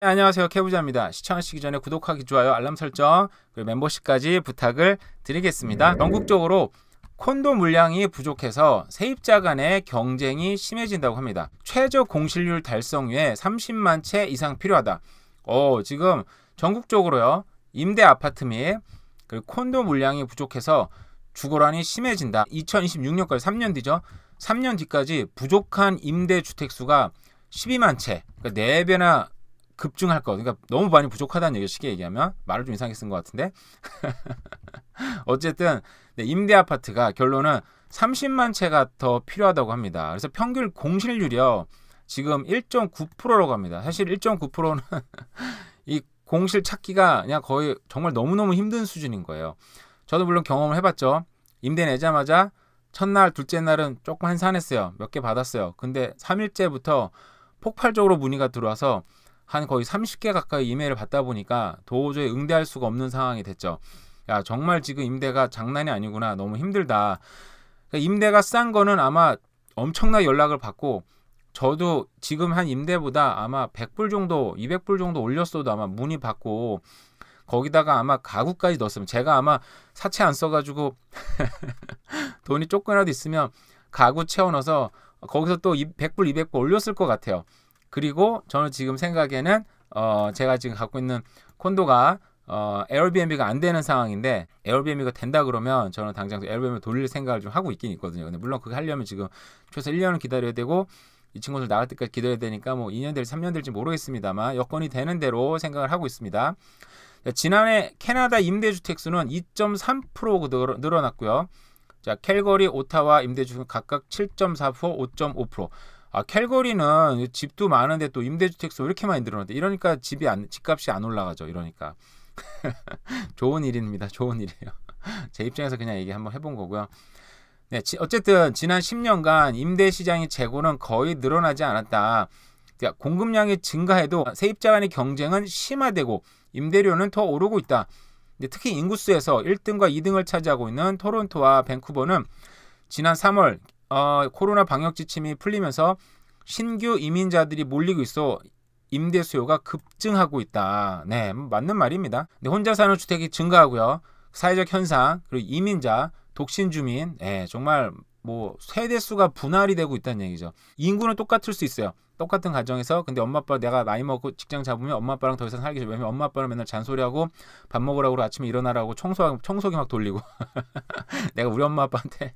네, 안녕하세요. 캐부자입니다. 시청하시기 전에 구독하기, 좋아요, 알람 설정, 그리고 멤버십까지 부탁을 드리겠습니다. 전국적으로 콘도 물량이 부족해서 세입자 간의 경쟁이 심해진다고 합니다. 최저 공실률 달성 위에 30만 채 이상 필요하다. 지금 전국적으로요. 임대 아파트 및 그리고 콘도 물량이 부족해서 주거난이 심해진다. 2026년까지 3년 뒤죠. 3년 뒤까지 부족한 임대 주택 수가 12만 채. 그러니까 4배나 급증할 거. 그러니까 너무 많이 부족하다는 얘기죠. 쉽게 얘기하면. 말을 좀 이상하게 쓴 것 같은데. 어쨌든 임대 아파트가 결론은 30만 채가 더 필요하다고 합니다. 그래서 평균 공실률이요. 지금 1.9%라고 합니다. 사실 1.9%는 이 공실 찾기가 그냥 거의 정말 너무너무 힘든 수준인 거예요. 저도 물론 경험을 해봤죠. 임대 내자마자 첫날, 둘째 날은 조금 한산했어요. 몇 개 받았어요. 근데 3일째부터 폭발적으로 문의가 들어와서 한 거의 30개 가까이 이메일을 받다 보니까 도저히 응대할 수가 없는 상황이 됐죠. 야, 정말 지금 임대가 장난이 아니구나. 너무 힘들다. 그러니까 임대가 싼 거는 아마 엄청나게 연락을 받고, 저도 지금 한 임대보다 아마 100불 정도, 200불 정도 올렸어도 아마 문의 받고, 거기다가 아마 가구까지 넣었으면, 제가 아마 사채 안 써가지고 돈이 조금이라도 있으면 가구 채워 넣어서 거기서 또 100불, 200불 올렸을 것 같아요. 그리고 저는 지금 생각에는 제가 지금 갖고 있는 콘도가 에어비앤비가 안 되는 상황인데, 에어비앤비가 된다 그러면 저는 당장 에어비앤비 돌릴 생각을 좀 하고 있긴 있거든요. 근데 물론 그거 하려면 지금 최소 1년은 기다려야 되고, 이 친구들 나갈 때까지 기다려야 되니까 뭐 2년 될지 3년 될지 모르겠습니다만 여건이 되는 대로 생각을 하고 있습니다. 지난해 캐나다 임대주택 수는 2.3% 늘어났고요. 자, 캘거리, 오타와 임대주택 각각 7.4%, 5.5%. 캘거리는 집도 많은데 또 임대주택수 왜 이렇게 많이 늘어났대. 이러니까 집값이 안 올라가죠. 이러니까 좋은 일입니다. 좋은 일이에요. 제 입장에서 그냥 얘기 한번 해본 거고요. 네, 어쨌든 지난 10년간 임대 시장의 재고는 거의 늘어나지 않았다. 그러니까 공급량이 증가해도 세입자 간의 경쟁은 심화되고 임대료는 더 오르고 있다. 근데 특히 인구수에서 1등과 2등을 차지하고 있는 토론토와 밴쿠버는 지난 3월 코로나 방역 지침이 풀리면서 신규 이민자들이 몰리고 있어 임대 수요가 급증하고 있다. 네, 맞는 말입니다. 근데 혼자 사는 주택이 증가하고요. 사회적 현상, 그리고 이민자, 독신 주민, 정말 뭐 세대수가 분할이 되고 있다는 얘기죠. 인구는 똑같을 수 있어요. 똑같은 가정에서. 근데 엄마 아빠 내가 나이 먹고 직장 잡으면 엄마 아빠랑 더 이상 살기 싫어. 왜냐면 엄마 아빠는 맨날 잔소리하고 밥 먹으라고 그러고 아침에 일어나라고 청소기 막 돌리고 내가 우리 엄마 아빠한테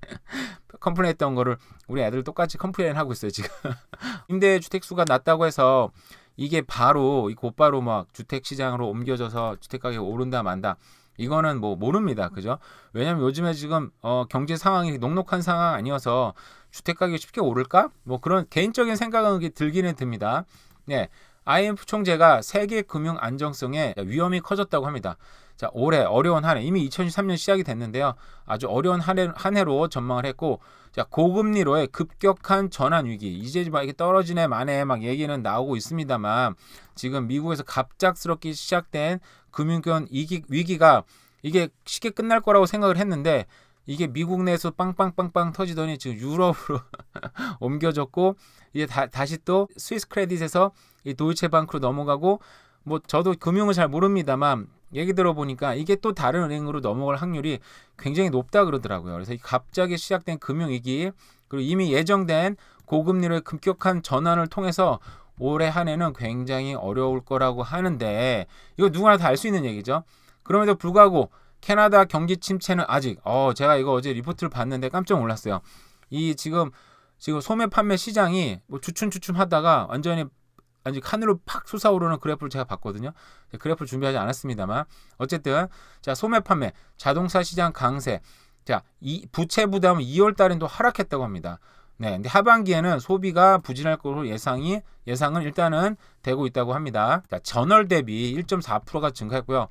컴플레인했던 거를 우리 애들 똑같이 컴플레인 하고 있어요 지금. 임대주택수가 낮다고 해서 이게 바로 곧바로 막 주택시장으로 옮겨져서 주택가격이 오른다 만다, 이거는 뭐 모릅니다. 그죠? 왜냐면 요즘에 지금 경제 상황이 녹록한 상황 아니어서 주택 가격이 쉽게 오를까? 뭐 그런 개인적인 생각은 들기는 듭니다. 네. IMF 총재가 세계 금융 안정성에 위험이 커졌다고 합니다. 자, 올해 어려운 한 해, 이미 2023년 시작이 됐는데요. 아주 어려운 한 해로 전망을 했고, 자, 고금리로의 급격한 전환 위기, 이제 막 이렇게 떨어지네 마네 막 얘기는 나오고 있습니다만, 지금 미국에서 갑작스럽게 시작된 금융권 위기가 이게 쉽게 끝날 거라고 생각을 했는데, 이게 미국 내에서 빵빵빵빵 터지더니 지금 유럽으로 옮겨졌고, 이제 다시 또 스위스 크레딧에서 이 도이체방크로 넘어가고, 뭐 저도 금융을 잘 모릅니다만 얘기 들어보니까 이게 또 다른 은행으로 넘어갈 확률이 굉장히 높다 그러더라고요. 그래서 갑자기 시작된 금융위기, 그리고 이미 예정된 고금리로의 급격한 전환을 통해서 올해 한 해는 굉장히 어려울 거라고 하는데, 이거 누구나 다 알 수 있는 얘기죠. 그럼에도 불구하고 캐나다 경기 침체는 아직, 제가 이거 어제 리포트를 봤는데 깜짝 놀랐어요. 이 지금 소매 판매 시장이 뭐 주춤주춤 하다가 완전히 하늘로 팍 솟아오르는 그래프를 제가 봤거든요. 그래프를 준비하지 않았습니다만, 어쨌든 자, 소매 판매, 자동차 시장 강세, 자, 이 부채 부담은 2월 달엔 또 하락했다고 합니다. 네, 근데 하반기에는 소비가 부진할 것으로 예상은 일단은 되고 있다고 합니다. 자, 전월 대비 1.4%가 증가했고요.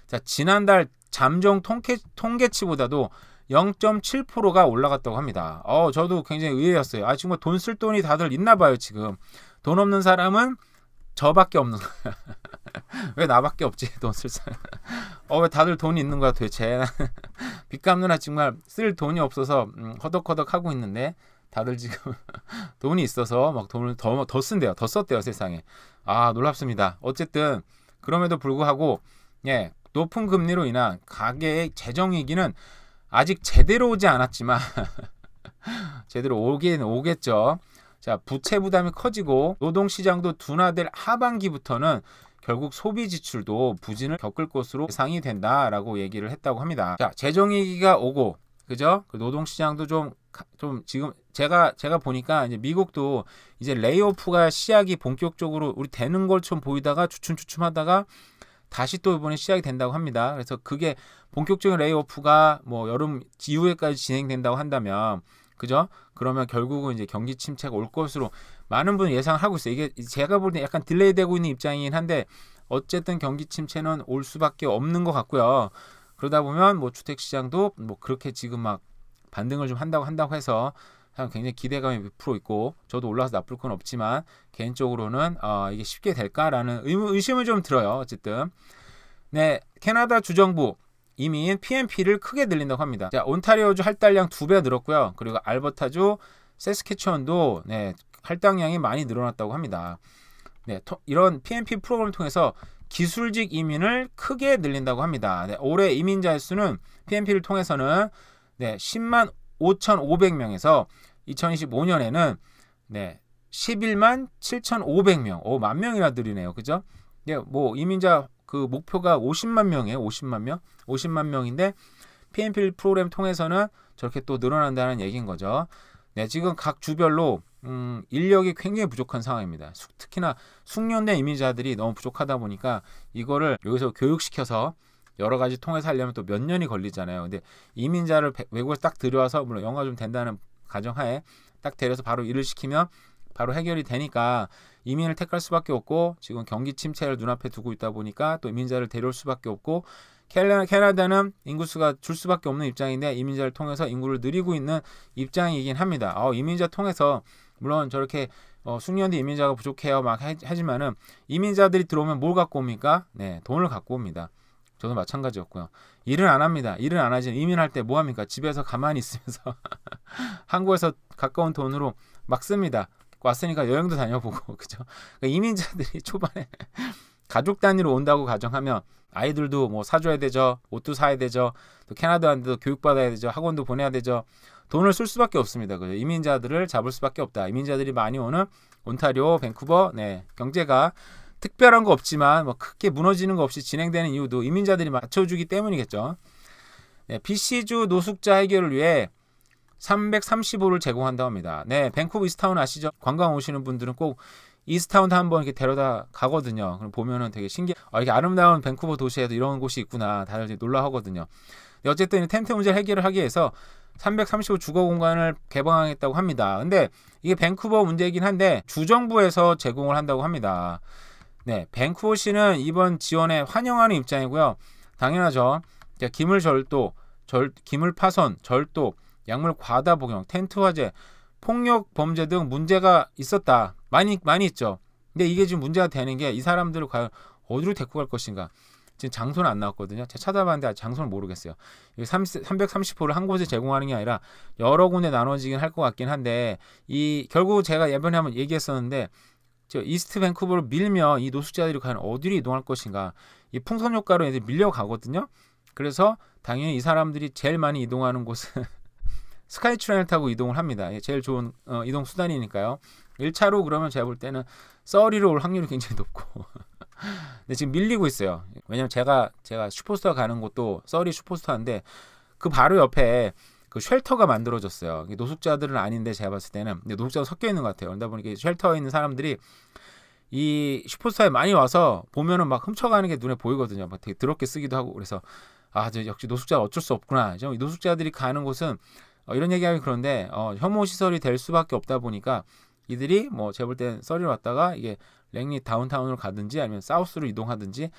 자, 지난달 잠정 통계치보다도 0.7%가 올라갔다고 합니다. 저도 굉장히 의외였어요. 지금 돈 쓸 돈이 다들 있나 봐요. 지금 돈 없는 사람은 저밖에 없는 거야. 왜 나밖에 없지? 돈 쓸 사람. 왜 다들 돈이 있는 거야 도대체. 빚 갚느라 정말 쓸 돈이 없어서 허덕허덕 하고 있는데, 다들 지금 돈이 있어서 막 돈을 더 쓴대요. 더 썼대요, 세상에. 아, 놀랍습니다. 어쨌든 그럼에도 불구하고 예, 높은 금리로 인한 가계의 재정 위기는 아직 제대로 오지 않았지만 제대로 오긴 오겠죠. 자, 부채 부담이 커지고 노동시장도 둔화될 하반기부터는 결국 소비 지출도 부진을 겪을 것으로 예상이 된다라고 얘기를 했다고 합니다. 자, 재정위기가 오고, 그죠? 그 노동시장도 좀 지금 제가 보니까 이제 미국도 이제 레이오프가 시작이 본격적으로 우리 되는 것처럼 보이다가 주춤주춤하다가 다시 또 이번에 시작이 된다고 합니다. 그래서 그게 본격적인 레이오프가 뭐 여름 이후에까지 진행된다고 한다면, 그죠? 그러면 결국은 이제 경기 침체가 올 것으로 많은 분이 예상을 하고 있어요. 이게 제가 볼 때 약간 딜레이되고 있는 입장이긴 한데 어쨌든 경기 침체는 올 수밖에 없는 것 같고요. 그러다 보면 뭐 주택시장도 뭐 그렇게 지금 막 반등을 좀 한다고 해서 굉장히 기대감이 100% 있고 저도 올라서 나쁠 건 없지만 개인적으로는 이게 쉽게 될까라는 의심을 좀 들어요. 어쨌든 네, 캐나다 주정부 이미 PMP를 크게 늘린다고 합니다. 자, 온타리오주 할당량 2배 늘었고요. 그리고 알버타주, 세스케츄원도 네, 할당량이 많이 늘어났다고 합니다. 네, 이런 PMP 프로그램을 통해서 기술직 이민을 크게 늘린다고 합니다. 네, 올해 이민자 수는 PMP를 통해서는 네, 10만 5,500명에서 2025년에는 네, 11만 7,500명. 오, 만 명이나 늘리네요. 그죠? 네, 뭐 이민자 그 목표가 50만 명이에요. 50만 명. 50만 명인데 PMP 프로그램 통해서는 저렇게 또 늘어난다는 얘기인 거죠. 네, 지금 각 주별로 인력이 굉장히 부족한 상황입니다. 특히나 숙련된 이민자들이 너무 부족하다 보니까 이거를 여기서 교육시켜서 여러 가지 통해서 하려면 또 몇 년이 걸리잖아요. 근데 이민자를 외국에서 딱 들여와서 물론 영어가 좀 된다는 가정하에 딱 데려서 바로 일을 시키면 바로 해결이 되니까 이민을 택할 수밖에 없고 지금 경기 침체를 눈앞에 두고 있다 보니까 또 이민자를 데려올 수밖에 없고 캐나다는 인구수가 줄 수밖에 없는 입장인데 이민자를 통해서 인구를 늘리고 있는 입장이긴 합니다. 이민자 통해서 물론 저렇게 숙련된 이민자가 부족해요 막 하지만은 이민자들이 들어오면 뭘 갖고 옵니까? 네, 돈을 갖고 옵니다. 저도 마찬가지였고요. 일은 안 합니다. 일은 안 하지. 이민할 때 뭐 합니까? 집에서 가만히 있으면서 한국에서 가까운 돈으로 막 씁니다. 왔으니까 여행도 다녀보고 그죠? 그러니까 이민자들이 초반에 가족 단위로 온다고 가정하면 아이들도 뭐 사줘야 되죠. 옷도 사야 되죠. 또 캐나다한테도 교육받아야 되죠. 학원도 보내야 되죠. 돈을 쓸 수밖에 없습니다. 그죠? 이민자들을 잡을 수밖에 없다. 이민자들이 많이 오는 온타리오, 밴쿠버, 네, 경제가 특별한 거 없지만 뭐 크게 무너지는 거 없이 진행되는 이유도 이민자들이 맞춰주기 때문이겠죠. 네, BC주 노숙자 해결을 위해 335를 제공한다고 합니다. 네, 밴쿠버 이스타운 아시죠? 관광 오시는 분들은 꼭 이스타운도 한번 이렇게 데려다 가거든요. 그럼 보면은 되게 이렇게 아름다운 밴쿠버 도시에도 이런 곳이 있구나. 다들 놀라하거든요. 어쨌든 텐트 문제를 해결을 하기 위해서 335 주거 공간을 개방하겠다고 합니다. 근데 이게 밴쿠버 문제이긴 한데 주정부에서 제공을 한다고 합니다. 네, 밴쿠버시는 이번 지원에 환영하는 입장이고요. 당연하죠. 기물 절도, 기물 파손, 절도, 약물 과다 복용, 텐트 화재, 폭력 범죄 등 문제가 있었다. 많이 있죠. 근데 이게 지금 문제가 되는 게 이 사람들을 과연 어디로 데리고 갈 것인가. 지금 장소는 안 나왔거든요. 제가 찾아봤는데 아직 장소는 모르겠어요. 330호를 한 곳에 제공하는 게 아니라 여러 군데 나눠지긴 할 것 같긴 한데 결국 제가 예전에 한번 얘기했었는데 이스트 밴쿠버로 밀면 이 노숙자들이 과연 어디로 이동할 것인가. 이 풍선 효과로 애들이 밀려가거든요. 그래서 당연히 이 사람들이 제일 많이 이동하는 곳은 스카이트레인을 타고 이동을 합니다. 제일 좋은 이동 수단이니까요. 1차로 그러면 제가 볼 때는 서리로 올 확률이 굉장히 높고 근데 지금 밀리고 있어요. 왜냐면 제가 슈퍼스토어 가는 곳도 서리 슈퍼스토어인데 그 바로 옆에 그 쉘터가 만들어졌어요. 노숙자들은 아닌데 제가 봤을 때는 노숙자가 섞여 있는 것 같아요. 그러다 보니까 쉘터에 있는 사람들이 이 슈퍼스토어에 많이 와서 보면은 막 훔쳐가는 게 눈에 보이거든요. 막 되게 더럽게 쓰기도 하고 그래서 저 역시 노숙자 어쩔 수 없구나. 이 노숙자들이 가는 곳은 이런 얘기하기 그런데 혐오 시설이 될 수밖에 없다 보니까 이들이 뭐 제가 볼 땐 서리로 왔다가 이게 랭리 다운타운으로 가든지 아니면 사우스로 이동하든지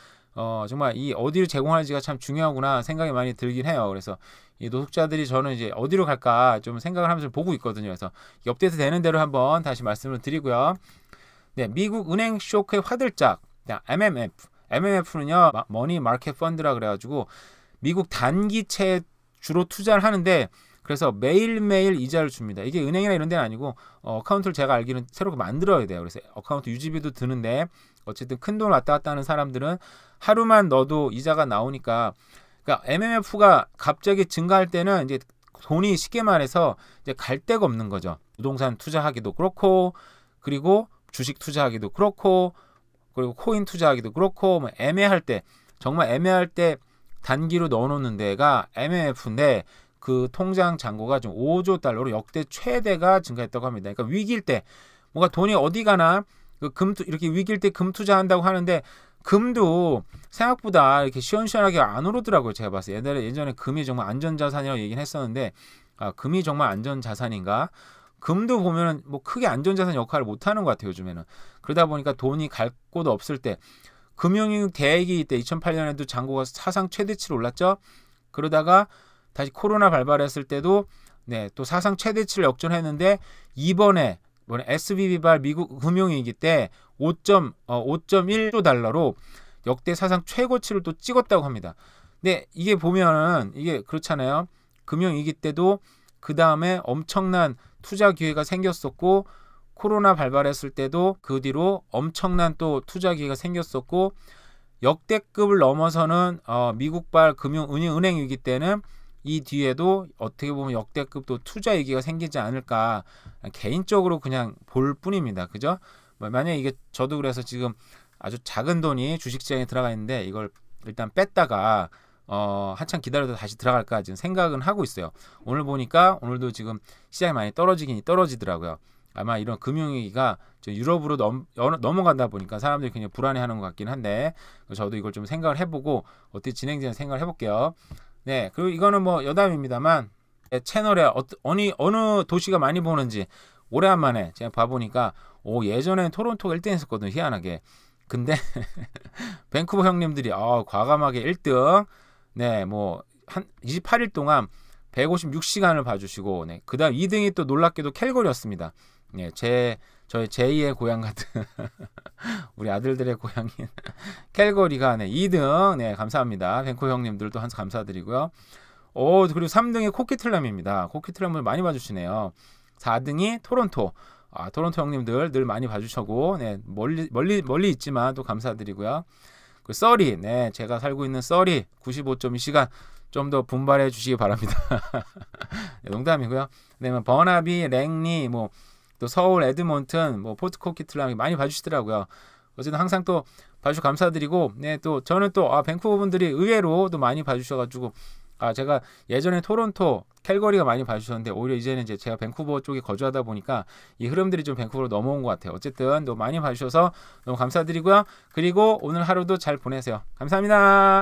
정말 이 어디를 제공할지가 참 중요하구나 생각이 많이 들긴 해요. 그래서 이 노숙자들이 저는 이제 어디로 갈까 좀 생각을 하면서 보고 있거든요. 그래서 업데이트 되는 대로 한번 다시 말씀을 드리고요. 네, 미국 은행 쇼크의 화들짝 MMF는요 머니 마켓 펀드라 그래가지고 미국 단기채에 주로 투자를 하는데 그래서 매일매일 이자를 줍니다. 이게 은행이나 이런 데는 아니고 어카운트를 제가 알기로는 새로 만들어야 돼요. 그래서 어카운트 유지비도 드는데 어쨌든 큰돈 왔다 갔다 하는 사람들은 하루만 넣어도 이자가 나오니까, 그러니까 MMF가 갑자기 증가할 때는 이제 돈이 쉽게 말해서 이제 갈 데가 없는 거죠. 부동산 투자하기도 그렇고, 그리고 주식 투자하기도 그렇고, 그리고 코인 투자하기도 그렇고, 뭐 애매할 때, 정말 애매할 때 단기로 넣어놓는 데가 MMF인데, 그 통장 잔고가 좀 5조 달러로 역대 최대가 증가했다고 합니다. 그러니까 위기일 때 뭔가 돈이 어디 가나, 그 이렇게 위기일 때 금 투자한다고 하는데 금도 생각보다 이렇게 시원시원하게 안 오르더라고요. 제가 봤어요. 예전에 금이 정말 안전자산이라고 얘기는 했었는데, 금이 정말 안전자산인가? 금도 보면은 뭐 크게 안전자산 역할을 못하는 것 같아요, 요즘에는. 그러다 보니까 돈이 갈 곳 없을 때, 금융위기 대위기 때 2008년에도 잔고가 사상 최대치로 올랐죠. 그러다가 다시 코로나 발발했을 때도 또 사상 최대치를 역전했는데, 이번에 SVB발 미국 금융위기 때 5.1조 달러로 역대 사상 최고치를 또 찍었다고 합니다. 근데 이게 보면은 이게 그렇잖아요. 금융위기 때도 그 다음에 엄청난 투자 기회가 생겼었고, 코로나 발발했을 때도 그 뒤로 엄청난 또 투자 기회가 생겼었고, 역대급을 넘어서는 미국발 은행 위기 때는 이 뒤에도 어떻게 보면 역대급 또 투자 위기가 생기지 않을까, 개인적으로 그냥 볼 뿐입니다. 그죠? 만약에 이게 저도 그래서 지금 아주 작은 돈이 주식시장에 들어가 있는데 이걸 일단 뺐다가 한참 기다려도 다시 들어갈까 지금 생각은 하고 있어요. 오늘 보니까 오늘도 지금 시장이 많이 떨어지더라고요. 아마 이런 금융위기가 유럽으로 넘어간다 보니까 사람들이 굉장히 불안해하는 것 같긴 한데, 저도 이걸 좀 생각을 해보고 어떻게 진행되는 생각을 해볼게요. 네, 그리고 이거는 뭐 여담입니다만, 채널에 어느 도시가 많이 보는지 오래간만에 제가 봐보니까 예전엔 토론토가 1등 했었거든요, 희한하게. 근데 밴쿠버 형님들이 과감하게 1등, 뭐 한 28일 동안 156시간을 봐주시고, 그 다음 2등이 또 놀랍게도 캘거리였습니다. 저의 제2의 고향 같은 우리 아들들의 고향인 캘거리가 2등. 감사합니다. 밴쿠버 형님들도 항상 감사드리고요. 그리고 3등이 코키틀람입니다. 코키틀람을 많이 봐주시네요. 4등이 토론토. 토론토 형님들 늘 많이 봐주셔고, 멀리 있지만 또 감사드리고요. 그 써리, 제가 살고 있는 써리 95.2시간 좀 더 분발해 주시기 바랍니다. 농담이고요. 버나비, 랭리, 또 서울, 에드먼튼, 포트 코키틀람이 많이 봐주시더라고요. 어쨌든 항상 또 봐주셔서 감사드리고, 또 저는 또 밴쿠버 분들이 의외로 또 많이 봐주셔가지고, 제가 예전에 토론토, 캘거리가 많이 봐주셨는데, 오히려 이제는 이제 제가 밴쿠버 쪽에 거주하다 보니까 이 흐름들이 좀 밴쿠버로 넘어온 것 같아요. 어쨌든 너무 많이 봐주셔서 너무 감사드리고요. 그리고 오늘 하루도 잘 보내세요. 감사합니다.